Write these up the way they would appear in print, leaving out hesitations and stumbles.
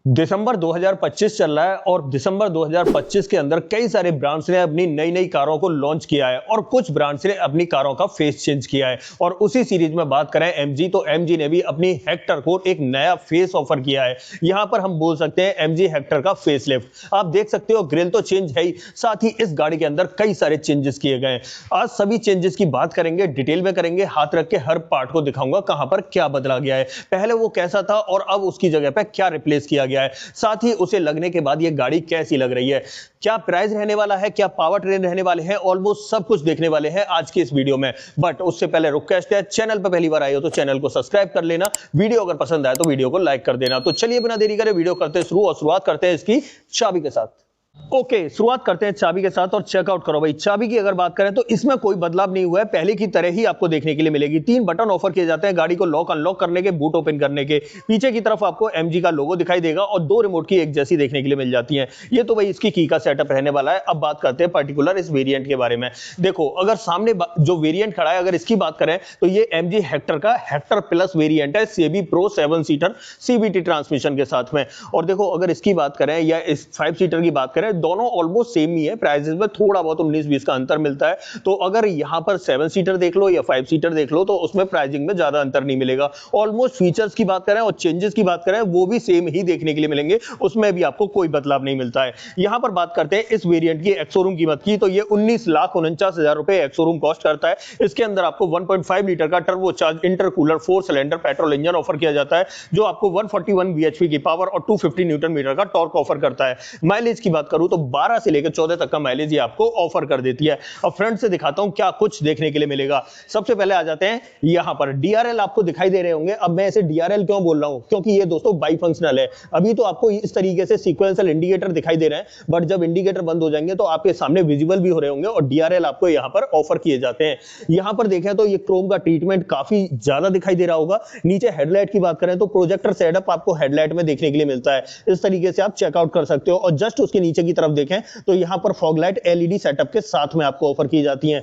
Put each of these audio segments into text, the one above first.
दिसंबर 2025 चल रहा है और दिसंबर 2025 के अंदर कई सारे ब्रांड्स ने अपनी नई नई कारों को लॉन्च किया है और कुछ ब्रांड्स ने अपनी कारों का फेस चेंज किया है। और उसी सीरीज में बात करें एमजी, तो एमजी ने भी अपनी हेक्टर को एक नया फेस ऑफर किया है। यहां पर हम बोल सकते हैं एमजी हेक्टर का फेस लिफ्ट। आप देख सकते हो ग्रिल तो चेंज है ही, साथ ही इस गाड़ी के अंदर कई सारे चेंजेस किए गए हैं। आज सभी चेंजेस की बात करेंगे, डिटेल में करेंगे, हाथ रख के हर पार्ट को दिखाऊंगा कहां पर क्या बदला गया है, पहले वो कैसा था और अब उसकी जगह पर क्या रिप्लेस किया गया है, साथ ही उसे लगने के बाद ये गाड़ी कैसी लग रही है, क्या प्राइस रहने वाला है, क्या पावर ट्रेन रहने वाले हैं, ऑलमोस्ट सब कुछ देखने वाले हैं आज की इस वीडियो में। बट उससे पहले रिक्वेस्ट है, चैनल पर पहली बार आए हो तो चैनल को सब्सक्राइब कर लेना, वीडियो अगर पसंद आए तो वीडियो को लाइक कर देना। तो चलिए बिना देरी करे वीडियो करते हैं शुरू और शुरुआत करते हैं इसकी चाबी के साथ। ओके, शुरुआत करते हैं चाबी के साथ और चेकआउट करो भाई। चाबी की अगर बात करें तो इसमें कोई बदलाव नहीं हुआ है, पहले की तरह ही आपको देखने के लिए मिलेगी। 3 बटन ऑफर किए जाते हैं गाड़ी को लॉक अनलॉक करने के, बूट ओपन करने के। पीछे की तरफ आपको एमजी का लोगो दिखाई देगा और 2 रिमोट की एक जैसी देखने के लिए मिल जाती है। ये तो भाई इसकी की का सेटअप रहने वाला है। अब बात करते हैं पर्टिकुलर इस वेरिएंट के बारे में। देखो, अगर सामने जो वेरिएंट खड़ा है, अगर इसकी बात करें तो ये एमजी हेक्टर का हेक्टर प्लस वेरिएंट है, SEBI pro 7 seater CBT transmission के साथ में। और देखो, अगर इसकी बात करें या इस 5 सीटर की बात करें, दोनों ऑलमोस्ट सेम ही है, प्राइसेस में थोड़ा बहुत 19-20 का अंतर मिलता है। तो अगर यहां पर 7 सीटर देख लो या 5 सीटर देख लो तो उसमें प्राइसिंग में ज्यादा अंतर नहीं मिलेगा। ऑलमोस्ट फीचर्स की बात करें और चेंजेस की बात करें वो भी सेम ही देखने के लिए मिलेंगे, उसमें भी आपको कोई बदलाव नहीं मिलता है। यहां पर बात करते हैं इस वेरिएंट की एक्स-शोरूम कीमत की, तो ये 19,49,000 रुपए एक्स-शोरूम कॉस्ट करता है। इसके अंदर आपको 1.5 लीटर का turbo charge intercooler 4 cylinder petrol engine offer किया जाता है, जो आपको 141 bhp की पावर और 250 न्यूटन मीटर का टॉर्क ऑफर करता है। माइलेज की बात करूं तो 12 से लेकर 14 तक का माइलेज ये आपको ऑफर कर देती है। अब फ्रंट से दिखाता हूं क्या कुछ देखने के लिए मिलेगा। सबसे पहले आ जाते हैं यहां पर डीआरएल आपको दिखाई दे रहे होंगे। अब मैं इसे डीआरएल क्यों बोल रहा हूं, क्योंकि ये दोस्तों बाई फंक्शनल है। अभी तो आपको इस तरीके से सीक्वेंशियल इंडिकेटर दिखाई दे रहे हैं, बट जब इंडिकेटर बंद हो जाएंगे तो आपके सामने विजिबल भी हो रहे होंगे और डीआरएल आपको यहां पर ऑफर किए जाते हैं। यहां पर देखें तो ये क्रोम का ट्रीटमेंट काफी ज्यादा दिखाई दे रहा होगा। नीचे हेडलाइट की बात करें तो प्रोजेक्टर सेटअप आपको हेडलाइट में देखने के लिए मिलता है, इस तरीके से आप चेकआउट कर सकते हो। और जस्ट उसके नीचे की तरफ देखें तो यहां पर फॉग लाइट एलईडी सेटअप के साथ में आपको ऑफर की जाती हैं।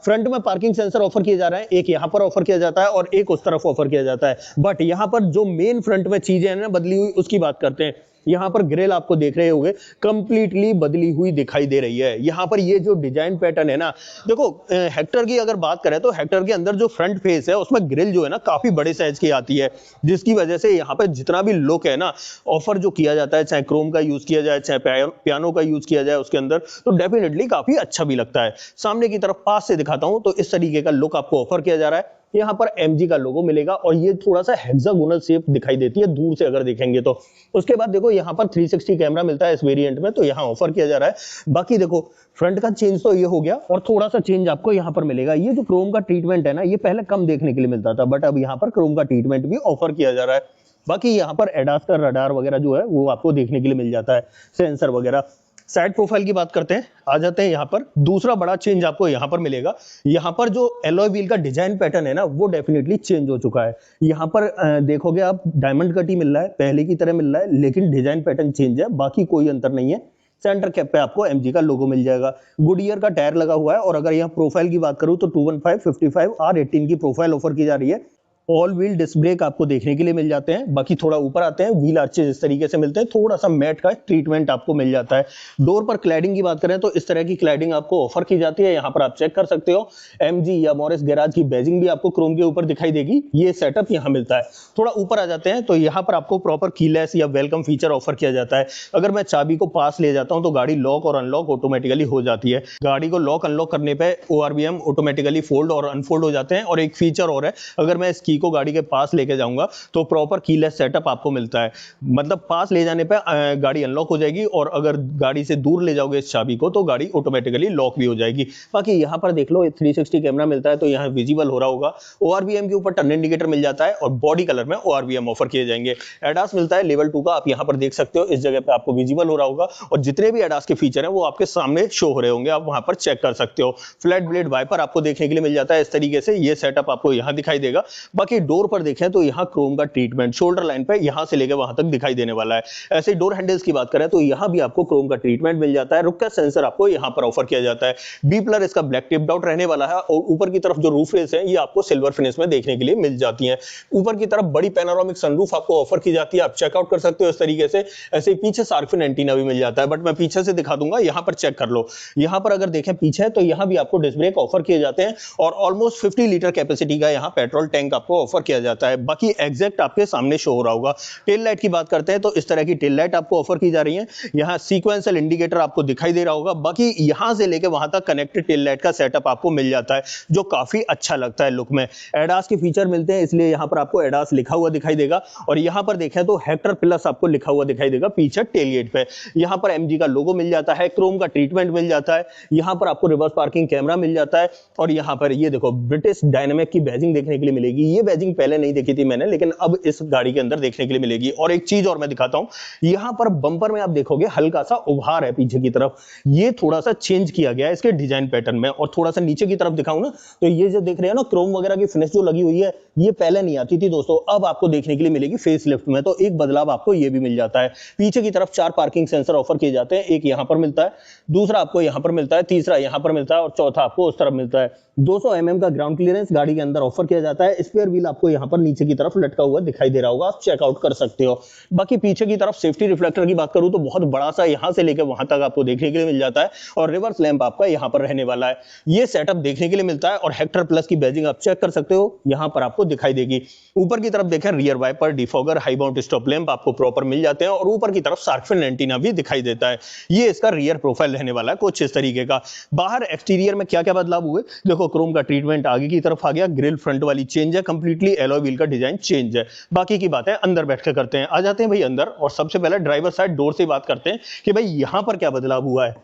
फ्रंट में पार्किंग सेंसर ऑफर किया जा रहा है, एक यहां पर ऑफर किया जाता है और एक उस तरफ ऑफर किया जाता है। बट यहां पर जो मेन फ्रंट में चीजें हैं ना बदली हुई, उसकी बात करते हैं। यहां पर ग्रिल आपको देख रहे होंगे कंप्लीटली बदली हुई दिखाई दे रही है। यहां पर ये जो डिजाइन पैटर्न है ना, देखो हेक्टर की अगर बात करें तो हेक्टर के अंदर जो फ्रंट फेस है उसमें ग्रिल जो है ना काफी बड़े साइज की आती है, जिसकी वजह से यहां पर जितना भी लुक है ना, ऑफर जो किया जाता है, चाहे क्रोम का यूज किया जाए चाहे पियानो का यूज किया जाए उसके अंदर, तो डेफिनेटली काफी अच्छा भी लगता है। सामने की तरफ पास से दिखाता हूं तो इस तरीके का लुक आपको ऑफर किया जा रहा है। यहाँ पर एमजी का लोगो मिलेगा और ये थोड़ा सा हेक्सागोनल शेप दिखाई देती है दूर से अगर देखेंगे तो। उसके बाद देखो यहाँ पर 360 कैमरा मिलता है इस वेरिएंट में, तो यहाँ ऑफर किया जा रहा है। बाकी देखो फ्रंट का चेंज तो ये हो गया और थोड़ा सा चेंज आपको यहाँ पर मिलेगा। ये जो क्रोम का ट्रीटमेंट है ना, ये पहले कम देखने के लिए मिलता था, बट अब यहाँ पर क्रोम का ट्रीटमेंट भी ऑफर किया जा रहा है। बाकी यहाँ पर एडास का रडार वगैरह जो है वो आपको देखने के लिए मिल जाता है, सेंसर वगैरह। साइड प्रोफाइल की बात करते हैं, आ जाते हैं यहाँ पर। दूसरा बड़ा चेंज आपको यहाँ पर मिलेगा। यहाँ पर जो एलॉय व्हील का डिजाइन पैटर्न है ना, वो डेफिनेटली चेंज हो चुका है। यहाँ पर देखोगे आप डायमंड कट ही मिल रहा है, पहले की तरह मिल रहा है, लेकिन डिजाइन पैटर्न चेंज है, बाकी कोई अंतर नहीं है। सेंटर कैप पे आपको एमजी का लोगो मिल जाएगा। गुडियर का टायर लगा हुआ है। और अगर यहाँ प्रोफाइल की बात करूँ तो 215, 55 R18 की प्रोफाइल ऑफर की जा रही है। ऑल व्हील डिस्क ब्रेक आपको देखने के लिए मिल जाते हैं। बाकी थोड़ा ऊपर आते हैं, व्हील आर्चेज इस तरीके से मिलते हैं, थोड़ा सा मैट का ट्रीटमेंट आपको मिल जाता है। डोर पर क्लैडिंग की बात करें तो इस तरह की क्लैडिंग आपको ऑफर की जाती है, यहाँ पर आप चेक कर सकते हो। एमजी या मॉरिस गैराज की बैजिंग भी आपको क्रोम के ऊपर दिखाई देगी, ये सेटअप यहाँ मिलता है। थोड़ा ऊपर आ जाते हैं तो यहाँ पर आपको प्रॉपर कीलेस या वेलकम फीचर ऑफर किया जाता है। अगर मैं चाबी को पास ले जाता हूँ तो गाड़ी लॉक और अनलॉक ऑटोमेटिकली हो जाती है। गाड़ी को लॉक अनलॉक करने पर ORVM ऑटोमेटिकली फोल्ड और अनफोल्ड हो जाते हैं। और एक फीचर और है, अगर मैं इस की को गाड़ी के पास लेके जाऊंगा तो प्रॉपर कीलेस सेटअप आपको मिलता है, मतलब पास ले जाने पे गाड़ी अनलॉक हो जाएगी और अगर गाड़ी से दूर ले जाओगे इस चाबी को तो गाड़ी ऑटोमेटिकली लॉक भी हो जाएगी। बाकी यहां पर देख लो 360 कैमरा मिलता है, तो यहां विजिबल हो रहा होगा। ORVM के ऊपर टर्न इंडिकेटर मिल जाता है और बॉडी कलर में ORVM ऑफर किए जाएंगे। एडास मिलता है लेवल 2 का, आप यहां पर देख सकते हो, इस जगह पे आपको विजिबल हो रहा होगा और जितने भी एडास के फीचर हैं वो आपके सामने शो हो रहे होंगे, आप वहां पर चेक कर सकते हो। फ्लैट ब्लेड वाइपर आपको देखने के लिए मिल जाता है इस तरीके से, ये सेटअप आपको यहां दिखाई देगा। बाकी डोर पर देखें तो यहाँ क्रोम का ट्रीटमेंट शोल्डर लाइन पे यहाँ से लेकर वहां तक दिखाई देने वाला है। ऐसे डोर हैंडल्स की बात करें तो यहाँ भी आपको क्रोम का ट्रीटमेंट मिल जाता है। रुक का सेंसर आपको यहाँ पर ऑफर किया जाता है। बी प्लर इसका ब्लैक टिप्ड आउट रहने वाला है और ऊपर की तरफ जो रूफ रेस है ये आपको सिल्वर फिनिश में देखने के लिए मिल जाती है। ऊपर की तरफ बड़ी पैनोरामिक सनरूफ आपको ऑफर की जाती है, आप चेकआउट कर सकते हो इस तरीके से। ऐसे ही पीछे शार्क फिन एंटीना भी मिल जाता है, बट मैं पीछे से दिखा दूंगा, यहाँ पर चेक कर लो। यहाँ पर अगर देखें पीछे तो यहाँ भी आपको डिस्क ब्रेक ऑफर किए जाते हैं और ऑलमोस्ट 50 लीटर कैपेसिटी का यहाँ पेट्रोल टैंक आपको ऑफर किया जाता है। बाकी एग्जैक्ट आपके सामने शो हो रहा होगा। टेल लाइट की बात करते हैं तो इस तरह की टेल लाइट आपको ऑफर की जा रही है। यहाँ सीक्वेंशियल इंडिकेटर आपको दिखाई दे रहा होगा। बाकी यहाँ से लेकर वहां तक कनेक्टेड टेल लाइट का सेटअप आपको मिल जाता है जो काफी अच्छा लगता है लुक में। एडास के फीचर मिलते हैं इसलिए यहाँ पर आपको एडास लिखा हुआ दिखाई देगा और यहाँ पर देखें तो हेक्टर प्लस आपको लिखा हुआ दिखाई देगा पीछे टेलगेट पे। यहाँ पर एमजी का लोगो मिल जाता है, क्रोम का ट्रीटमेंट मिल जाता है, यहाँ पर आपको रिवर्स पार्किंग कैमरा मिल जाता है और यहाँ पर ये देखो ब्रिटिश डायनामिक की बैजिंग देखने के लिए मिलेगी। ये बैजिंग पहले नहीं देखी थी मैंने, लेकिन अब इस गाड़ी के अंदर देखने के लिए मिलेगी। और एक चीज और मैं दिखाता हूं, यहाँ पर बम्पर में आप देखोगे हल्का सा उभार है पीछे की तरफ, ये थोड़ा सा चेंज किया गया है इसके डिजाइन पैटर्न में। और थोड़ा सा नीचे की तरफ दिखाऊं ना तो ये जो देख रहे हैं ना क्रोम वगैरह की फिनिश जो लगी हुई है ये पहले नहीं आती थी दोस्तों, अब आपको देखने के लिए मिलेगी फेस लिफ्ट में। तो एक बदलाव आपको ये भी मिल जाता है। पीछे की तरफ 4 पार्किंग सेंसर ऑफर किए जाते हैं, एक यहां पर मिलता है, दूसरा आपको यहां पर मिलता है, तीसरा यहां पर मिलता है और चौथा आपको उस तरफ मिलता है। 200 mm का ग्राउंड क्लियरेंस गाड़ी के अंदर ऑफर किया जाता है। स्पेयर व्हील आपको यहां पर नीचे की तरफ लटका हुआ दिखाई दे रहा होगा, आप चेकआउट कर सकते हो। बाकी पीछे की तरफ सेफ्टी रिफ्लेक्टर की बात करूं तो बहुत बड़ा सा यहां से लेकर वहां तक आपको देखने के लिए मिल जाता है और रिवर्स लैंप आपका यहां पर रहने वाला है। ये सेटअप देखने के लिए मिलता है और हेक्टर प्लस की बैजिंग आप चेक कर सकते हो, यहां पर आपको दिखाई देगी। ऊपर की तरफ देखें rear wiper, defogger, high mount stop lamp आपको प्रॉपर मिल जाते हैं और ऊपर की तरफ शार्क फिन एंटीना भी दिखाई देता है। ये इसका रियर प्रोफाइल रहने वाला है कुछ इस तरीके का। बाहर एक्सटीरियर में क्या क्या बदलाव हुए देखो, क्रोम का ट्रीटमेंट आगे की तरफ आ गया, ग्रिल फ्रंट वाली चेंज है, कंप्लीटली एलॉय व्हील का डिजाइन चेंज है। बाकी की बातें अंदर बैठ के करते हैं। आ जाते हैं भाई अंदर और सबसे पहले ड्राइवर साइड डोर से बात करते हैं कि भाई यहां पर क्या बदलाव हुआ है।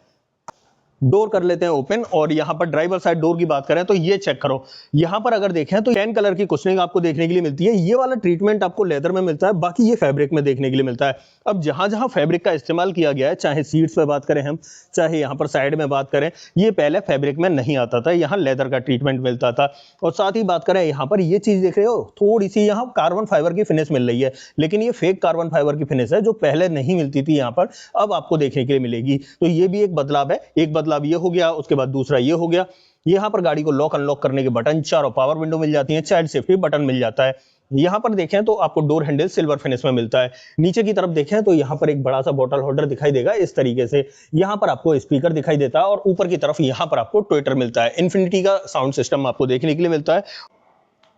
डोर कर लेते हैं ओपन और यहां पर ड्राइवर साइड डोर की बात करें तो ये चेक करो, यहां पर अगर देखें तो टैन कलर की कुशनिंग आपको देखने के लिए मिलती है। ये वाला ट्रीटमेंट आपको लेदर में मिलता है, बाकी ये फैब्रिक में देखने के लिए मिलता है। अब जहां जहां फैब्रिक का इस्तेमाल किया गया है, चाहे सीट्स पे बात करें हम, चाहे यहां पर साइड में बात करें, ये पहले फैब्रिक में नहीं आता था, यहां लेदर का ट्रीटमेंट मिलता था। और साथ ही बात करें यहां पर ये चीज देख रहे हो, थोड़ी सी यहां कार्बन फाइबर की फिनिश मिल रही है, लेकिन ये फेक कार्बन फाइबर की फिनिश है जो पहले नहीं मिलती थी, यहां पर अब आपको देखने के लिए मिलेगी। तो ये भी एक बदलाव है। एक बदलाव ये हो गया, उसके बाद दूसरा ये हो गया, यहां पर गाड़ी को लॉक अनलॉक करने के बटन, चारों पावर विंडो मिल जाती है, चाइल्ड सेफ्टी बटन मिल जाता है। यहां पर देखें तो आपको डोर हैंडल सिल्वर फिनिश में मिलता है। नीचे की तरफ देखें तो यहां पर एक बड़ा सा बॉटल होल्डर दिखाई देगा इस तरीके से। यहां पर आपको स्पीकर दिखाई देता है और ऊपर की तरफ यहां पर आपको ट्विटर मिलता है। इन्फिनिटी का साउंड सिस्टम आपको देखने के लिए मिलता है।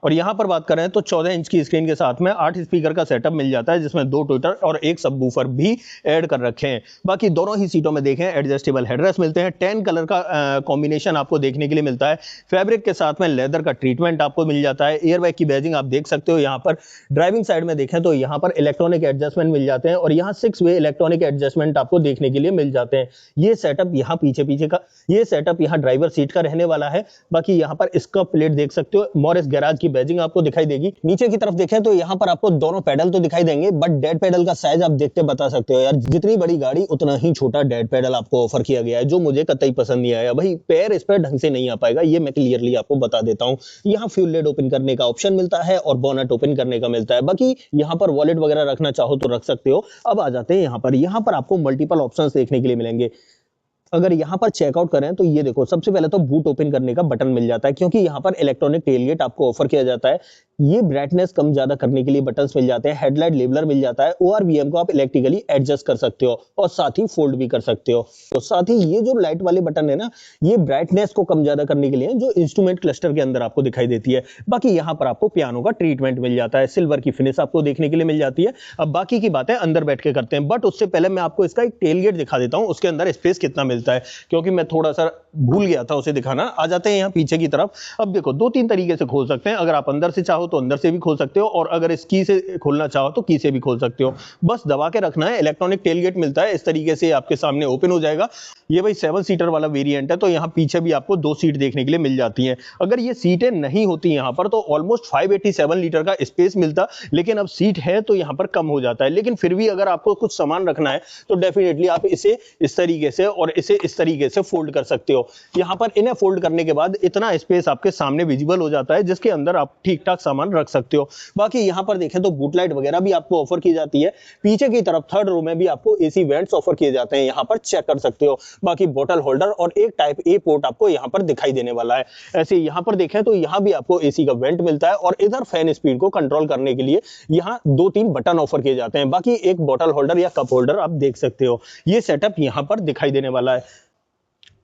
और यहां पर बात करें तो 14 इंच की स्क्रीन के साथ में 8 स्पीकर का सेटअप मिल जाता है, जिसमें 2 ट्विटर और एक सबवूफर भी ऐड कर रखे हैं। बाकी दोनों ही सीटों में देखें एडजस्टेबल हेडरेस्ट मिलते हैं। 10 कलर का कॉम्बिनेशन आपको देखने के लिए मिलता है। फैब्रिक के साथ में लेदर का ट्रीटमेंट आपको मिल जाता है। एयरबैग की बैजिंग आप देख सकते हो। यहाँ पर ड्राइविंग साइड में देखें तो यहाँ पर इलेक्ट्रॉनिक एडजस्टमेंट मिल जाते हैं और यहाँ 6 वे इलेक्ट्रॉनिक एडजस्टमेंट आपको देखने के लिए मिल जाते हैं। ये सेटअप यहाँ पीछे का, ये सेटअप यहाँ ड्राइवर सीट का रहने वाला है। बाकी यहाँ पर इसका प्लेट देख सकते हो, मॉरिस गैराज की बैजिंग आपको दिखाई देगी। नीचे की तरफ देखें तो यहाँ पर आपको दोनों पेडल तो दिखाई देंगे, बट डेड पेडल का साइज आप देखते बता सकते हो यार, जितनी बड़ी गाड़ी उतना ही छोटा डेड पेडल आपको ऑफर किया गया है, जो मुझे कतई पसंद नहीं आया। भाई पैर इस पर ढंग से नहीं आ पाएगा, ये मैं क्लियरली आपको बता देता हूँ। यहाँ फ्यूल लिड ओपन करने का ऑप्शन मिलता है और बोनट ओपन करने का मिलता है। बाकी यहाँ पर वॉलेट वगैरह रखना चाहो तो रख सकते हो। अब आ जाते हैं यहाँ पर आपको मल्टीपल ऑप्शंस देखने के लिए मिलेंगे। अगर यहाँ पर चेकआउट करें तो ये देखो, सबसे पहले तो बूट ओपन करने का बटन मिल जाता है, क्योंकि यहाँ पर इलेक्ट्रॉनिक टेलगेट आपको ऑफर किया जाता है। ये ब्राइटनेस कम ज्यादा करने के लिए बटन्स मिल जाते हैं। हेडलाइट लेबलर मिल जाता है। ORVM को आप इलेक्ट्रिकली एडजस्ट कर सकते हो और साथ ही फोल्ड भी कर सकते हो। तो साथ ही ये जो लाइट वाले बटन है ना, ये ब्राइटनेस को कम ज्यादा करने के लिए जो इंस्ट्रूमेंट क्लस्टर के अंदर आपको दिखाई देती है। बाकी यहाँ पर आपको पियानो का ट्रीटमेंट मिल जाता है, सिल्वर की फिनिश आपको देखने के लिए मिल जाती है। अब बाकी की बातें अंदर बैठ के करते हैं, बट उससे पहले मैं आपको इसका एक टेलगेट दिखा देता हूँ, उसके अंदर स्पेस कितना मिलता है, क्योंकि मैं थोड़ा सा भूल गया था उसे दिखाना। आ जाते हैं यहाँ पीछे की तरफ। अब देखो 2-3 तरीके से खोल सकते हैं। अगर आप अंदर से चाहो तो अंदर से भी खोल सकते हो और अगर इस की से खोलना चाहो तो की से भी खोल सकते हो। बस दबा के रखना है। इलेक्ट्रॉनिक टेलगेट मिलता है, इस तरीके से आपके सामने ओपन हो जाएगा। ये भाई 7 सीटर वाला वेरिएंट है, तो यहाँ पीछे भी आपको 2 सीट देखने के लिए मिल जाती हैं। अगर ये सीटें नहीं होती यहाँ पर तो ऑलमोस्ट 587 लीटर का स्पेस मिलता, लेकिन अब सीट है तो यहाँ पर कम हो जाता है। लेकिन फिर भी अगर आपको कुछ सामान रखना है तो डेफिनेटली आप इसे इस तरीके से और इसे इस तरीके से फोल्ड कर सकते हो। यहाँ पर इन्हें फोल्ड करने के बाद इतना स्पेस आपके सामने विजिबल हो जाता है, जिसके अंदर आप ठीक ठाक सामान सामान रख सकते हो। बाकी यहाँ पर देखें तो बूट लाइट वगैरह भी आपको ऑफर की जाती है। पीछे की तरफ थर्ड रो में भी आपको एसी वेंट्स ऑफर किए जाते हैं, यहाँ पर चेक कर सकते हो। बाकी बोतल होल्डर और एक टाइप ए पोर्ट आपको यहाँ पर दिखाई देने वाला है। ऐसे यहाँ पर देखें तो यहाँ भी आपको एसी का वेंट मिलता है और इधर फैन स्पीड को कंट्रोल करने के लिए यहाँ 2-3 बटन ऑफर किए जाते हैं। बाकी एक बोतल होल्डर या कप होल्डर आप देख सकते हो। ये सेटअप यहाँ पर दिखाई देने वाला है।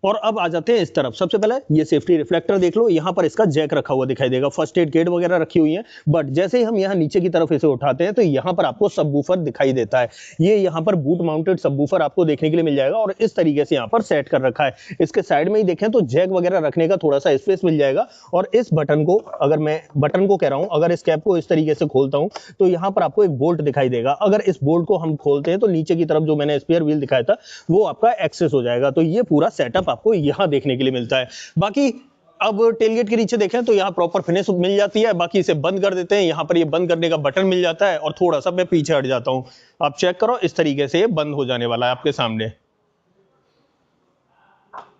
और अब आ जाते हैं इस तरफ। सबसे पहले ये सेफ्टी रिफ्लेक्टर देख लो, यहाँ पर इसका जैक रखा हुआ दिखाई देगा, फर्स्ट एड किट वगैरह रखी हुई है। बट जैसे ही हम यहाँ नीचे की तरफ इसे उठाते हैं तो यहाँ पर आपको सबवूफर दिखाई देता है। ये यहाँ पर बूट माउंटेड सबवूफर आपको देखने के लिए मिल जाएगा और इस तरीके से यहाँ पर सेट कर रखा है। इसके साइड में ही देखें तो जैक वगैरह रखने का थोड़ा सा स्पेस मिल जाएगा। और इस बटन को, अगर मैं बटन को कह रहा हूँ, अगर इस कैप को इस तरीके से खोलता हूँ तो यहाँ पर आपको एक बोल्ट दिखाई देगा। अगर इस बोल्ट को हम खोलते हैं तो नीचे की तरफ जो मैंने स्पेयर व्हील दिखाया था वो आपका एक्सेस हो जाएगा। तो ये पूरा सेटअप आपको यहाँ देखने के लिए मिलता है। बाकी अब टेलगेट के नीचे देखें तो यहाँ प्रॉपर फिनिश मिल जाती है। बाकी इसे बंद कर देते हैं, यहाँ पर ये बंद करने का बटन मिल जाता है और थोड़ा सा मैं पीछे हट जाता हूं, आप चेक करो, इस तरीके से ये बंद हो जाने वाला है आपके सामने।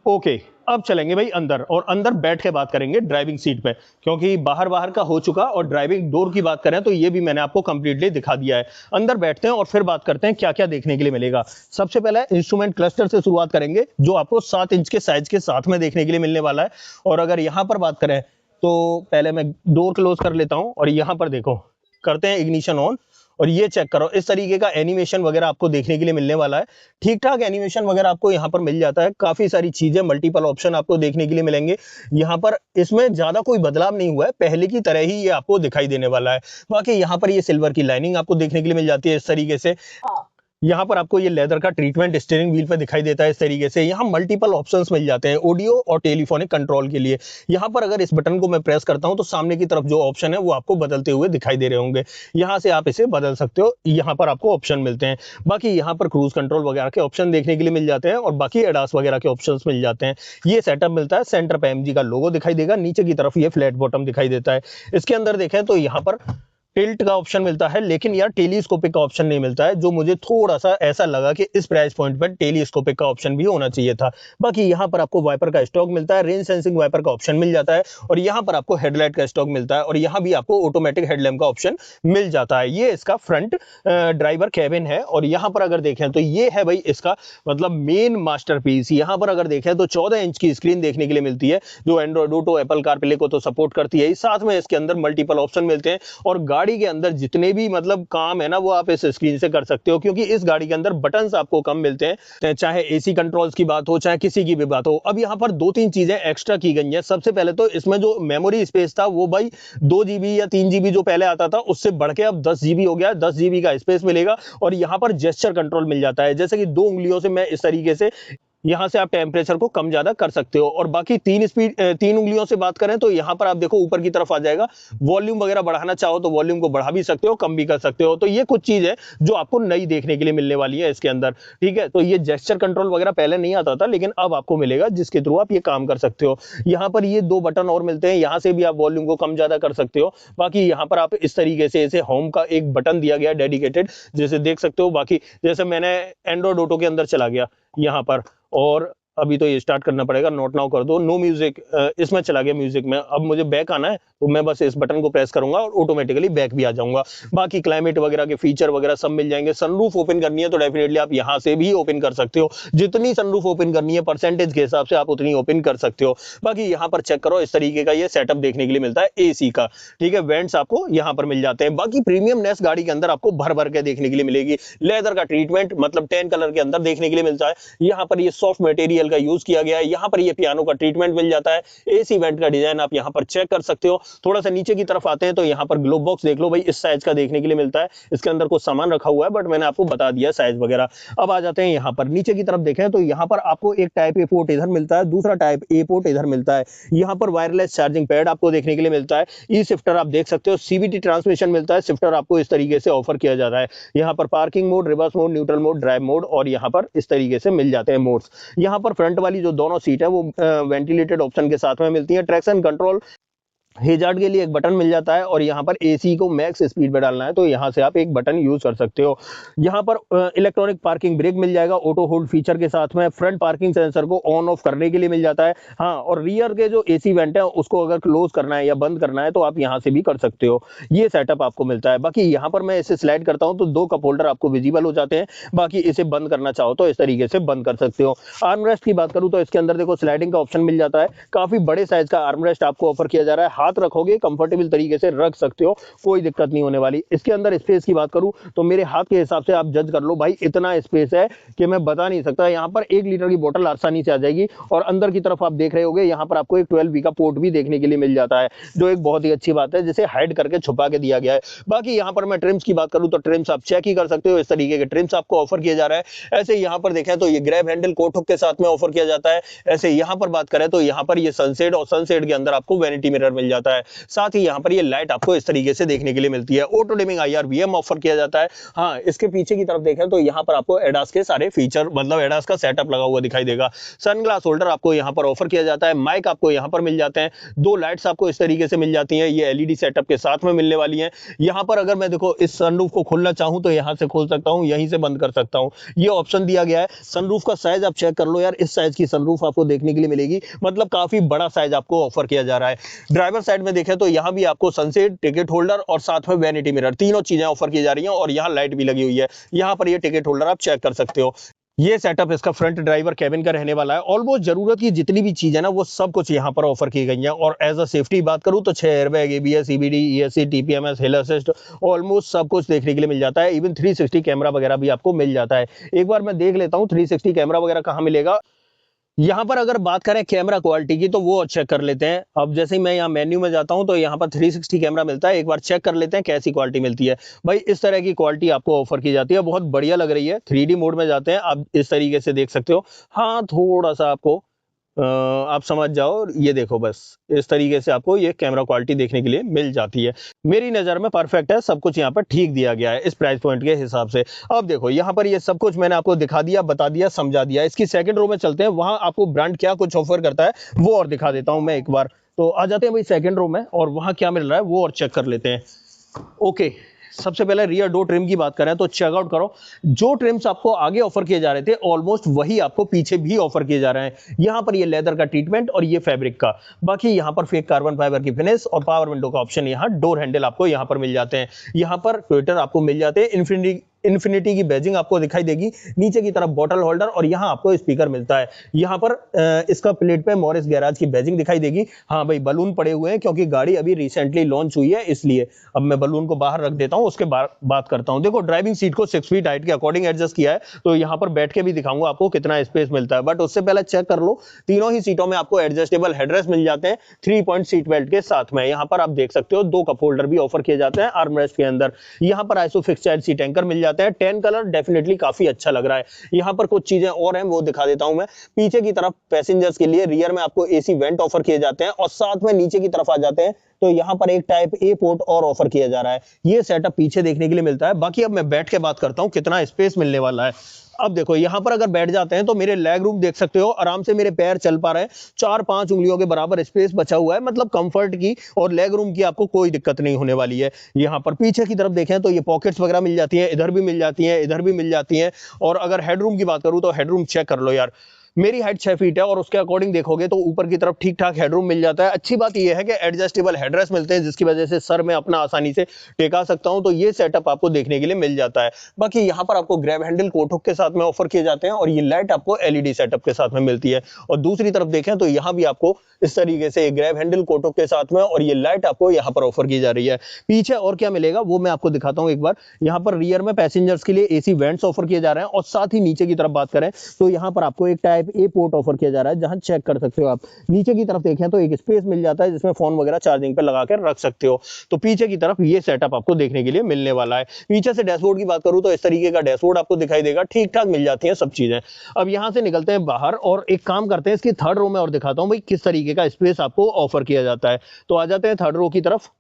ओके, अब चलेंगे भाई अंदर, और अंदर बैठ के बात करेंगे ड्राइविंग सीट पे, क्योंकि बाहर बाहर का हो चुका। और ड्राइविंग डोर की बात करें तो ये भी मैंने आपको कंप्लीटली दिखा दिया है। अंदर बैठते हैं और फिर बात करते हैं क्या क्या देखने के लिए मिलेगा। सबसे पहले इंस्ट्रूमेंट क्लस्टर से शुरुआत करेंगे, जो आपको 7 इंच के साइज के साथ में देखने के लिए मिलने वाला है। और अगर यहाँ पर बात करें तो पहले मैं डोर क्लोज कर लेता हूँ और यहाँ पर देखो, करते हैं इग्निशन ऑन और ये चेक करो, इस तरीके का एनिमेशन वगैरह आपको देखने के लिए मिलने वाला है। ठीक ठाक एनिमेशन वगैरह आपको यहाँ पर मिल जाता है। काफी सारी चीजें, मल्टीपल ऑप्शन आपको देखने के लिए मिलेंगे यहाँ पर। इसमें ज्यादा कोई बदलाव नहीं हुआ है, पहले की तरह ही ये आपको दिखाई देने वाला है। बाकी यहाँ पर ये सिल्वर की लाइनिंग आपको देखने के लिए मिल जाती है इस तरीके से। यहाँ पर आपको ये लेदर का ट्रीटमेंट स्टीयरिंग व्हील पे दिखाई देता है इस तरीके से। यहाँ मल्टीपल ऑप्शंस मिल जाते हैं ऑडियो और टेलीफोनिक कंट्रोल के लिए। यहाँ पर अगर इस बटन को मैं प्रेस करता हूँ तो सामने की तरफ जो ऑप्शन है वो आपको बदलते हुए दिखाई दे रहे होंगे। यहाँ से आप इसे बदल सकते हो, यहाँ पर आपको ऑप्शन मिलते हैं। बाकी यहाँ पर क्रूज कंट्रोल वगैरह के ऑप्शन देखने के लिए मिल जाते हैं और बाकी एडास वगैरह के ऑप्शन मिल जाते हैं। ये सेटअप मिलता है, सेंटर पे एमजी का लोगो दिखाई देगा, नीचे की तरफ ये फ्लैट बॉटम दिखाई देता है। इसके अंदर देखें तो यहाँ पर टिल्ट का ऑप्शन मिलता है, लेकिन यार टेलीस्कोपिक का ऑप्शन नहीं मिलता है, जो मुझे थोड़ा सा ऐसा लगा कि इस प्राइस पॉइंट पर टेलीस्कोपिक का ऑप्शन भी होना चाहिए था। बाकी यहाँ पर आपको वाइपर का स्टॉक मिलता है, रेंज सेंसिंग वाइपर का ऑप्शन मिल जाता है और यहाँ पर आपको हेडलाइट का स्टॉक मिलता है और यहाँ भी आपको ऑटोमेटिक हेडलैम्प का ऑप्शन मिल जाता है। ये इसका फ्रंट ड्राइवर कैबिन है। और यहाँ पर अगर देखें तो ये है भाई इसका मतलब मेन मास्टरपीस। यहाँ पर अगर देखें तो 14 इंच की स्क्रीन देखने के लिए मिलती है, जो एंड्रॉइड ऑटो, एप्पल कारप्ले को तो सपोर्ट करती है। साथ में इसके अंदर मल्टीपल ऑप्शन मिलते हैं और गाड़ी के अंदर जितने भी मतलब काम है ना वो आप इस स्क्रीन से कर सकते हो, क्योंकि इस गाड़ी के अंदर बटन्स आपको कम मिलते हैं, चाहे एसी कंट्रोल्स की बात हो चाहे किसी की भी बात हो। अब यहाँ पर 2-3 चीजें एक्स्ट्रा की गई हैं। सबसे पहले तो इसमें जो मेमोरी स्पेस था वो भाई 2 GB या 3 GB जो पहले आता था उससे बढ़ के अब 10 GB हो गया है। 10 GB का स्पेस मिलेगा और यहाँ पर जेस्चर कंट्रोल मिल जाता है, जैसे कि 2 उंगलियों से मैं इस तरीके से यहाँ से आप टेम्परेचर को कम ज्यादा कर सकते हो। और बाकी 3 उंगलियों से बात करें तो यहाँ पर आप देखो ऊपर की तरफ आ जाएगा, वॉल्यूम वगैरह बढ़ाना चाहो तो वॉल्यूम को बढ़ा भी सकते हो, कम भी कर सकते हो। तो ये कुछ चीज है जो आपको नई देखने के लिए मिलने वाली है इसके अंदर, ठीक है। तो ये जेस्चर कंट्रोल वगैरह पहले नहीं आता था, लेकिन अब आपको मिलेगा, जिसके थ्रू आप ये काम कर सकते हो। यहाँ पर ये 2 बटन और मिलते हैं, यहाँ से भी आप वॉल्यूम को कम ज्यादा कर सकते हो। बाकी यहाँ पर आप इस तरीके से इसे होम का एक बटन दिया गया डेडिकेटेड, जैसे देख सकते हो। बाकी जैसे मैंने एंड्रॉइड ऑटो के अंदर चला गया यहाँ पर, और अभी तो ये स्टार्ट करना पड़ेगा, नोट नाउ कर दो, नो म्यूजिक, इसमें चला गया म्यूजिक में। अब मुझे बैक आना है तो मैं बस इस बटन को प्रेस करूंगा और ऑटोमेटिकली बैक भी आ जाऊंगा। बाकी क्लाइमेट वगैरह के फीचर वगैरह सब मिल जाएंगे। सनरूफ ओपन करनी है तो डेफिनेटली आप यहां से भी ओपन कर सकते हो, जितनी सनरूफ ओपन करनी है परसेंटेज के हिसाब से आप उतनी ओपन कर सकते हो। बाकी यहाँ पर चेक करो, इस तरीके का ये सेटअप देखने के लिए मिलता है एसी का, ठीक है। वेंट्स आपको यहाँ पर मिल जाते हैं। बाकी प्रीमियमनेस गाड़ी के अंदर आपको भर भर के देखने के लिए मिलेगी। लेदर का ट्रीटमेंट मतलब 10 कलर के अंदर देखने के लिए मिलता है। यहाँ पर ये सॉफ्ट मटेरियल का यूज किया गया है। यहाँ पर ये पियानो का ट्रीटमेंट मिल जाता है। एसी वेंट का डिजाइन आप यहाँ पर चेक कर सकते हो। थोड़ा सा नीचे की तरफ आते हैं तो यहाँ पर ग्लोब बॉक्स देख लो भाई, इस साइज का देखने के लिए मिलता है। इसके अंदर कुछ सामान रखा हुआ है बट मैंने आपको बता दिया साइज वगैरह। अब आ जाते हैं यहाँ पर नीचे की तरफ देखें तो यहाँ पर आपको एक टाइप ए पोर्ट इधर मिलता है, दूसरा टाइप ए पोर्ट इधर मिलता है। यहाँ पर वायरलेस चार्जिंग पैड आपको देखने के लिए मिलता है। ई शिफ्टर आप देख सकते हो, सीवीटी ट्रांसमिशन मिलता है। शिफ्टर आपको इस तरीके से ऑफर किया जाता है। यहाँ पर parking mode, reverse mode, neutral mode, drive mode और यहाँ पर इस तरीके से मिल जाते हैं मोड्स। यहाँ पर फ्रंट वाली जो दोनों सीट है वो वेंटिलेटेड ऑप्शन के साथ में मिलती है। ट्रैक्शन कंट्रोल हेजार्ड के लिए एक बटन मिल जाता है और यहाँ पर एसी को मैक्स स्पीड पे डालना है तो यहाँ से आप एक बटन यूज कर सकते हो। यहाँ पर इलेक्ट्रॉनिक पार्किंग ब्रेक मिल जाएगा ऑटो होल्ड फीचर के साथ में। फ्रंट पार्किंग सेंसर को ऑन ऑफ करने के लिए मिल जाता है। हाँ, और रियर के जो एसी वेंट है उसको अगर क्लोज करना है या बंद करना है तो आप यहाँ से भी कर सकते हो। ये सेटअप आपको मिलता है। बाकी यहाँ पर मैं इसे स्लाइड करता हूँ तो 2 कप होल्डर आपको विजिबल हो जाते हैं। बाकी इसे बंद करना चाहो तो इस तरीके से बंद कर सकते हो। आर्मरेस्ट की बात करूँ तो इसके अंदर देखो स्लाइडिंग का ऑप्शन मिल जाता है। काफी बड़े साइज का आर्मरेस्ट आपको ऑफर किया जा रहा है। हाथ रखोगे कंफर्टेबल तरीके से रख सकते हो, कोई दिक्कत नहीं होने वाली। इसके अंदर स्पेस की बात करूं तो मेरे हाथ के हिसाब से आप जज कर लो भाई, इतना स्पेस है कि मैं बता नहीं सकता। यहाँ पर 1 लीटर की बोतल आसानी से आ जाएगी और अंदर की तरफ आप देख रहे होगे यहाँ पर आपको एक 12V का पोर्ट भी देखने के लिए मिल जाता है, जो एक बहुत ही अच्छी बात है, जिसे हाइड करके छुपा के दिया गया है। बाकी यहाँ पर मैं ट्रिम्स की बात करूं तो ट्रिम्स आप चेक ही कर सकते हो। इस तरीके के ट्रिम्स आपको ऑफर किया जा रहा है। ऐसे यहाँ पर देखें तो ये ग्रैब हैंडल कोट हुक के साथ में ऑफर किया जाता है। ऐसे यहाँ पर बात करें तो यहाँ पर ये सनसेट और सनसेट के अंदर आपको वैनिटी मिरर मिल जाता है। साथ ही यहाँ पर ये लाइट आपको इस तरीके से देखने के लिए मिलती है। ऑटो डिमिंग IR/VM ऑफर किया जाता है। हाँ, इसके पीछे की तरफ देखें तो यहाँ पर आपको एडास के सारे फीचर, मतलब एडास का सेटअप लगा हुआ दिखाई देगा। सनग्लास होल्डर आपको यहाँ पर ऑफर किया जाता है। माइक आपको यहाँ पर मिल जाते हैं। 2 लाइट्स आपको इस तरीके से मिल जाती हैं, ये LED सेटअप के साथ में मिलने वाली हैं। यहाँ पर अगर मैं देखो इस सनरूफ को खोलना चाहूँ तो यहाँ से खोल सकता हूँ, यहीं से बंद कर सकता हूँ, ये ऑप्शन दिया गया है। सनरूफ का साइज आप चेक कर लो यार, इस साइज की सनरूफ आपको देखने के लिए मिलेगी, मतलब काफी बड़ा साइज आपको ऑफर किया जा रहा है। ड्राइवर साइड में देखें तो यहाँ भी आपको सनसेट, टिकट होल्डर और साथ में वैनिटी मिरर, तीनों चीजें ऑफर की जा रही हैं और यहाँ लाइट भी लगी हुई है। यहाँ पर ये टिकट होल्डर आप चेक कर सकते हो। ये सेटअप इसका फ्रंट ड्राइवर कैबिन का रहने वाला है। ऑलमोस्ट जरूरत की जितनी भी चीज है ना वो सब कुछ यहाँ पर ऑफर की गई है। और एज अ सेफ्टी बात करूँ तो 6 airbag, ABS, EBD, ESC, TPMS, हिल असिस्ट, ऑलमोस्ट सब कुछ देखने के लिए मिल जाता है। इवन 360 कैमरा वगैरह भी आपको मिल जाता है। एक बार मैं देख लेता हूँ 360 कैमरा वगैरह कहाँ मिलेगा। यहाँ पर अगर बात करें कैमरा क्वालिटी की तो वो चेक कर लेते हैं। अब जैसे ही मैं यहाँ मेन्यू में जाता हूँ तो यहाँ पर 360 कैमरा मिलता है। एक बार चेक कर लेते हैं कैसी क्वालिटी मिलती है। भाई इस तरह की क्वालिटी आपको ऑफर की जाती है, बहुत बढ़िया लग रही है। 3D मोड में जाते हैं, आप इस तरीके से देख सकते हो। हाँ, थोड़ा सा आपको आप समझ जाओ, ये देखो बस इस तरीके से आपको ये कैमरा क्वालिटी देखने के लिए मिल जाती है। मेरी नज़र में परफेक्ट है, सब कुछ यहाँ पर ठीक दिया गया है इस प्राइस पॉइंट के हिसाब से। अब देखो यहाँ पर ये सब कुछ मैंने आपको दिखा दिया, बता दिया, समझा दिया। इसकी सेकंड रो में चलते हैं, वहां आपको ब्रांड क्या कुछ ऑफर करता है वो और दिखा देता हूँ मैं एक बार। तो आ जाते हैं भाई सेकंड रो में और वहां क्या मिल रहा है वो और चेक कर लेते हैं। ओके, सबसे पहले रियर डोर ट्रिम की बात करें तो चेकआउट करो। जो ट्रिम्स आपको आगे ऑफर किए जा रहे थे ऑलमोस्ट वही आपको पीछे भी ऑफर किए जा रहे हैं। यहां पर ये लेदर का ट्रीटमेंट और ये फैब्रिक का। बाकी यहां पर फेक कार्बन फाइबर की फिनिश और पावर विंडो का ऑप्शन, यहां डोर हैंडल आपको यहां पर मिल जाते हैं। यहां पर ट्विटर आपको मिल जाते हैं। इन्फिनिटी की बैजिंग आपको दिखाई देगी। नीचे की तरफ बॉटल होल्डर और यहाँ आपको स्पीकर मिलता है। यहाँ पर इसका प्लेट पे मॉरिस गैराज की बैजिंग दिखाई देगी। हाँ भाई, बलून पड़े हुए हैं क्योंकि गाड़ी अभी रिसेंटली लॉन्च हुई है, इसलिए अब मैं बलून को बाहर रख देता हूँ, उसके बाद बात करता हूँ। देखो ड्राइविंग सीट को 6 फीट हाइट के अकॉर्डिंग एडजस्ट किया है, तो यहाँ पर बैठ के भी दिखाऊंगा आपको कितना स्पेस मिलता है। बट उससे पहले चेक कर लो, तीनों ही सीटों में आपको एडजस्टेबल हेडरेस्ट मिल जाते हैं 3 पॉइंट सीट बेल्ट के साथ में। यहाँ पर आप देख सकते हो 2 कप होल्डर भी ऑफर किए जाते हैं आर्मरेस्ट के अंदर। यहाँ पर आइसोफिक्स चाइल्ड सीट एंकर मिल जाते हैं। 10 कलर डेफिनेटली काफी अच्छा लग रहा है। यहाँ पर कुछ चीजें और हैं वो दिखा देता हूं मैं। पीछे की तरफ पैसेंजर्स के लिए रियर में आपको एसी वेंट ऑफर किए जाते हैं और साथ में नीचे की तरफ आ जाते हैं तो यहाँ पर एक टाइप ए पोर्ट और ऑफर किया जा रहा है। ये सेटअप पीछे देखने के लिए मिलता है। बाकी अब मैं बैठ के बात करता हूँ कितना स्पेस मिलने वाला है। अब देखो यहाँ पर अगर बैठ जाते हैं तो मेरे लेग रूम देख सकते हो, आराम से मेरे पैर चल पा रहे हैं। 4-5 उंगलियों के बराबर स्पेस बचा हुआ है, मतलब कंफर्ट की और लेग रूम की आपको कोई दिक्कत नहीं होने वाली है। यहाँ पर पीछे की तरफ देखें तो ये पॉकेट्स वगैरह मिल जाती हैं, इधर भी मिल जाती हैं, इधर भी मिल जाती हैं। और अगर हेडरूम की बात करूँ तो हेडरूम चेक कर लो यार, मेरी हाइट 6 फीट है और उसके अकॉर्डिंग देखोगे तो ऊपर की तरफ ठीक ठाक हेडरूम मिल जाता है। अच्छी बात यह है कि एडजस्टेबल हेडरेस्ट मिलते हैं जिसकी वजह से सर में अपना आसानी से टेका सकता हूं, तो ये सेटअप आपको देखने के लिए मिल जाता है। बाकी यहाँ पर आपको ग्रैब हैंडल कोट हुक के साथ में ऑफर किए जाते हैं और ये लाइट आपको LED सेटअप के साथ में मिलती है। और दूसरी तरफ देखें तो यहाँ भी आपको इस तरीके से ग्रैब हैंडल कोट हुक के साथ में और ये लाइट आपको यहाँ पर ऑफर की जा रही है। पीछे और क्या मिलेगा वो मैं आपको दिखाता हूँ एक बार। यहाँ पर रियर में पैसेंजर्स के लिए AC वेंट्स ऑफर किए जा रहे हैं और साथ ही नीचे की तरफ बात करें तो यहाँ पर आपको एक टाइप ए पोर्ट ऑफर किया जा रहा है, जहां चेक कर सकते हो आप। नीचे की तरफ देखें तो एक स्पेस मिल जाता है जिसमें फोन वगैरह चार्जिंग पे लगा कर रख सकते हो। तो पीछे की तरफ ये सेटअप आपको देखने के लिए मिलने वाला है। पीछे से डैशबोर्ड की बात करूं तो इस तरीके का डैशबोर्ड आपको दिखाई देगा, ठीक ठाक मिल जाती है सब चीजें। अब यहां से निकलते हैं बाहर और एक काम करते हैं, इसकी थर्ड रो में और दिखाता हूं भाई किस तरीके का स्पेस आपको ऑफर किया जाता है। तो आ जाते हैं थर्ड रो की तरफ।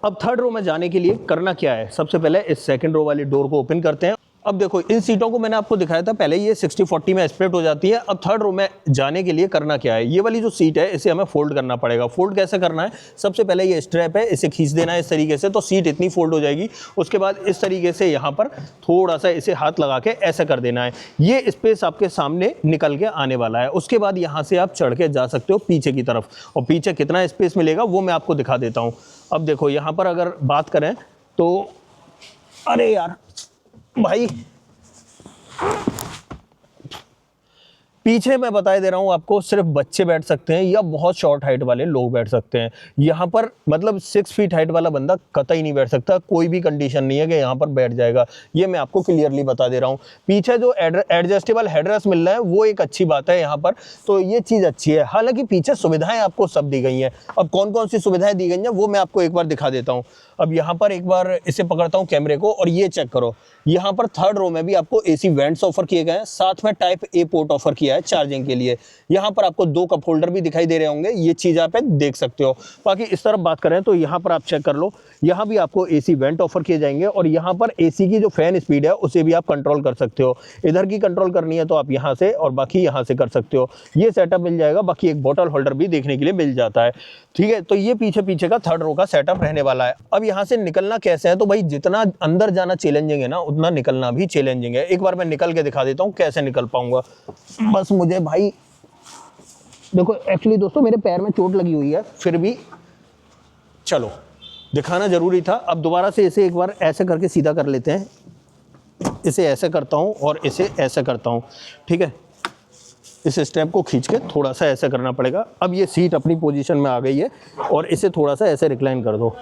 अब थर्ड रो में जाने के लिए करना क्या है, सबसे पहले इस सेकंड रो वाली डोर को ओपन करते हैं अब देखो इन सीटों को मैंने आपको दिखाया था पहले, ये 60-40 में स्प्लिट हो जाती है। अब थर्ड रो में जाने के लिए करना क्या है, ये वाली जो सीट है इसे हमें फोल्ड करना पड़ेगा। फोल्ड कैसे करना है, सबसे पहले ये स्ट्रैप है, इसे खींच देना है इस तरीके से, तो सीट इतनी फोल्ड हो जाएगी। उसके बाद इस तरीके से यहाँ पर थोड़ा सा इसे हाथ लगा के ऐसे कर देना है, ये स्पेस आपके सामने निकल के आने वाला है। उसके बाद यहाँ से आप चढ़ के जा सकते हो पीछे की तरफ, और पीछे कितना स्पेस मिलेगा वो मैं आपको दिखा देता हूँ। अब देखो यहाँ पर अगर बात करें तो, अरे यार भाई, पीछे मैं बता दे रहा हूं आपको, सिर्फ बच्चे बैठ सकते हैं या बहुत शॉर्ट हाइट वाले लोग बैठ सकते हैं। यहाँ पर मतलब 6 फीट हाइट वाला बंदा कतई नहीं बैठ सकता, कोई भी कंडीशन नहीं है कि यहाँ पर बैठ जाएगा, ये मैं आपको क्लियरली बता दे रहा हूँ। पीछे जो एडजस्टेबल हेडरेस्ट मिल रहा है वो एक अच्छी बात है यहाँ पर, तो ये चीज़ अच्छी है। हालांकि पीछे सुविधाएं आपको सब दी गई हैं। अब कौन कौन सी सुविधाएं दी गई हैं वो मैं आपको एक बार दिखा देता हूँ। अब यहाँ पर एक बार इसे पकड़ता हूँ कैमरे को, और ये चेक करो, यहाँ पर थर्ड रो में भी आपको एसी वेंट्स ऑफर किए गए हैं, साथ में टाइप ए पोर्ट ऑफर किया है चार्जिंग के लिए। यहाँ पर आपको 2 कप होल्डर भी दिखाई दे रहे होंगे, ये चीज़ आप देख सकते हो। बाकी इस तरफ बात करें तो यहाँ पर आप चेक कर लो, यहाँ भी आपको एसी वेंट ऑफर किए जाएंगे, और यहाँ पर एसी की जो फैन स्पीड है उसे भी आप कंट्रोल कर सकते हो। इधर की कंट्रोल करनी है तो आप यहाँ से, और बाकी यहाँ से कर सकते हो। ये सेटअप मिल जाएगा, बाकी एक बॉटल होल्डर भी देखने के लिए मिल जाता है। ठीक है, तो ये पीछे का थर्ड रो का सेटअप रहने वाला है। अब यहाँ से निकलना कैसे है, तो भाई जितना अंदर जाना चैलेंजिंग है ना, उतना निकलना भी चैलेंजिंग है। एक बार मैं निकल के दिखा देता हूँ कैसे निकल पाऊंगा। बस मुझे भाई देखो, एक्चुअली दोस्तों मेरे पैर में चोट लगी हुई है, फिर भी चलो दिखाना जरूरी था। अब दोबारा से इसे एक बार ऐसे करके सीधा कर लेते हैं। इसे ऐसे करता हूँ और इसे ऐसे करता हूँ, ठीक है। इस स्टेप को खींच के थोड़ा सा ऐसे करना पड़ेगा। अब ये सीट अपनी पोजीशन में आ गई है, और इसे थोड़ा सा ऐसे रिक्लाइन कर दो।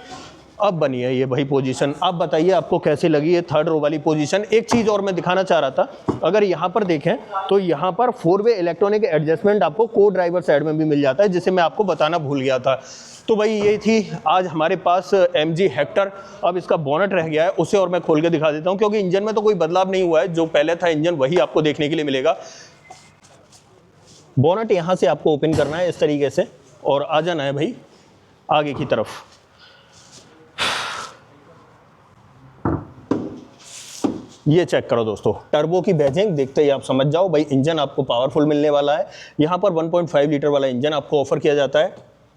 अब बनी है ये भाई पोजीशन। आप बताइए आपको कैसी लगी ये थर्ड रो वाली पोजीशन। एक चीज़ और मैं दिखाना चाह रहा था, अगर यहाँ पर देखें तो यहाँ पर 4-वे इलेक्ट्रॉनिक एडजस्टमेंट आपको को ड्राइवर साइड में भी मिल जाता है, जिसे मैं आपको बताना भूल गया था। तो भाई ये थी आज हमारे पास MG हेक्टर। अब इसका बोनट रह गया है, उसे और मैं खोल के दिखा देता हूँ, क्योंकि इंजन में तो कोई बदलाव नहीं हुआ है, जो पहले था इंजन वही आपको देखने के लिए मिलेगा। बोनट यहाँ से आपको ओपन करना है इस तरीके से, और आ जाना है भाई आगे की तरफ। ये चेक करो दोस्तों, टर्बो की बैजिंग देखते ही आप समझ जाओ भाई, इंजन आपको पावरफुल मिलने वाला है। यहाँ पर 1.5 लीटर वाला इंजन आपको ऑफर किया जाता है।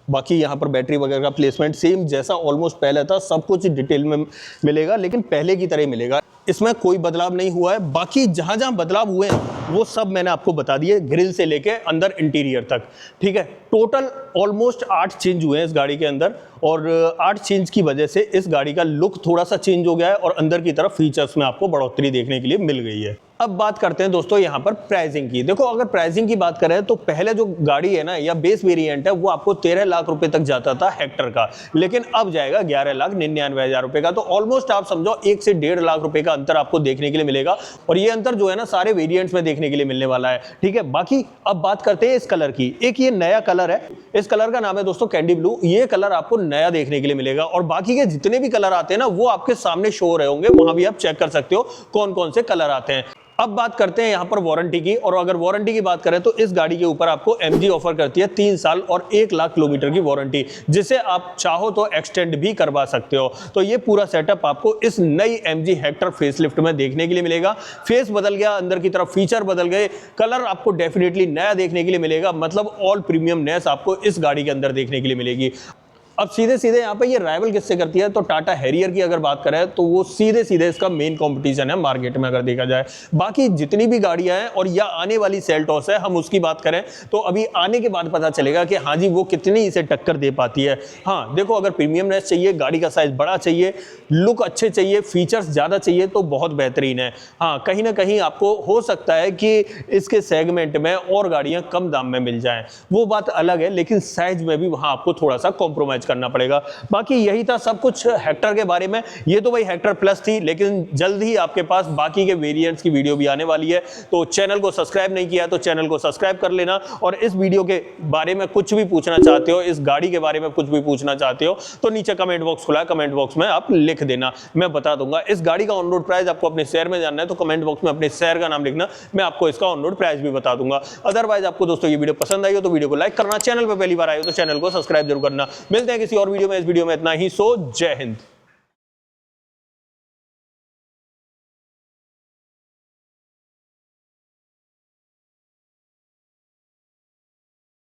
बाकी यहाँ पर बैटरी वगैरह का प्लेसमेंट सेम जैसा ऑलमोस्ट पहले था, सब कुछ डिटेल में मिलेगा, लेकिन पहले की तरह मिलेगा, इसमें कोई बदलाव नहीं हुआ है। बाकी जहाँ जहाँ बदलाव हुए हैं वो सब मैंने आपको बता दिए, ग्रिल से लेके अंदर इंटीरियर तक। ठीक है, टोटल ऑलमोस्ट 8 चेंज हुए हैं इस गाड़ी के अंदर, और 8 चेंज की वजह से इस गाड़ी का लुक थोड़ा सा चेंज हो गया है, और अंदर की तरफ फीचर्स में आपको बढ़ोतरी देखने के लिए मिल गई है। अब बात करते हैं दोस्तों यहाँ पर प्राइसिंग की। देखो, अगर प्राइसिंग की बात करें तो पहले जो गाड़ी है ना, या बेस वेरिएंट है, वो आपको 13 लाख रुपए तक जाता था हेक्टर का, लेकिन अब जाएगा 11,99,000 रुपए का। तो ऑलमोस्ट आप समझो 1 से 1.5 लाख रुपए का अंतर आपको देखने के लिए मिलेगा, और ये अंतर जो है ना सारे वेरिएंट्स में देखने के लिए मिलने वाला है। ठीक है, बाकी अब बात करते हैं इस कलर की। एक ये नया कलर है, इस कलर का नाम है दोस्तों कैंडी ब्लू। ये कलर आपको नया देखने के लिए मिलेगा, और बाकी के जितने भी कलर आते हैं ना वो आपके सामने शो हो रहे होंगे, वहां भी आप चेक कर सकते हो कौन कौन से कलर आते हैं। अब बात करते हैं यहाँ पर वारंटी की, और अगर वारंटी की बात करें तो इस गाड़ी के ऊपर आपको MG ऑफर करती है 3 साल और 1 लाख किलोमीटर की वारंटी, जिसे आप चाहो तो एक्सटेंड भी करवा सकते हो। तो ये पूरा सेटअप आपको इस नई MG हेक्टर फेसलिफ्ट में देखने के लिए मिलेगा। फेस बदल गया, अंदर की तरफ फीचर बदल गए, कलर आपको डेफिनेटली नया देखने के लिए मिलेगा, मतलब ऑल प्रीमियमनेस आपको इस गाड़ी के अंदर देखने के लिए मिलेगी। अब सीधे सीधे यहाँ पे ये राइवल किससे करती है, तो टाटा हैरियर की अगर बात करें तो वो सीधे सीधे इसका मेन कंपटीशन है मार्केट में अगर देखा जाए। बाकी जितनी भी गाड़ियां हैं और या आने वाली सेल्टॉस है, हम उसकी बात करें तो अभी आने के बाद पता चलेगा कि हाँ जी वो कितनी इसे टक्कर दे पाती है। हाँ देखो, अगर प्रीमियमनेस चाहिए, गाड़ी का साइज बड़ा चाहिए, लुक अच्छे चाहिए, फीचर्स ज़्यादा चाहिए तो बहुत बेहतरीन है। हाँ, कहीं ना कहीं आपको हो सकता है कि इसके सेगमेंट में और गाड़ियाँ कम दाम में मिल जाएँ, वो बात अलग है, लेकिन साइज में भी वहाँ आपको थोड़ा सा कॉम्प्रोमाइज करना पड़ेगा। बाकी यही था सब कुछ हेक्टर के बारे में। ये तो भाई हेक्टर प्लस थी, लेकिन जल्द ही आपके पास बाकी के वेरिएंट्स की वीडियो भी आने वाली है। तो चैनल को सब्सक्राइब नहीं किया तो चैनल को सब्सक्राइब कर लेना, और इस वीडियो के बारे में कुछ भी पूछना चाहते हो, इस गाड़ी के बारे में कुछ भी पूछना चाहते हो तो नीचे कमेंट बॉक्स खुला है, कमेंट बॉक्स में आप लिख देना, मैं बता दूंगा। इस गाड़ी का ऑन रोड प्राइस आपको अपने शहर में जानना है तो कमेंट बॉक्स में अपने शहर का नाम लिखना, मैं आपको इसका ऑन रोड प्राइस भी बता दूंगा। अदरवाइज आपको दोस्तों ये वीडियो पसंद आई हो तो वीडियो को लाइक करना, चैनल पर पहली बार आए हो तो चैनल को सब्सक्राइब जरूर करना। मिलते हैं किसी और वीडियो में, इस वीडियो में इतना ही। सो जय हिंद।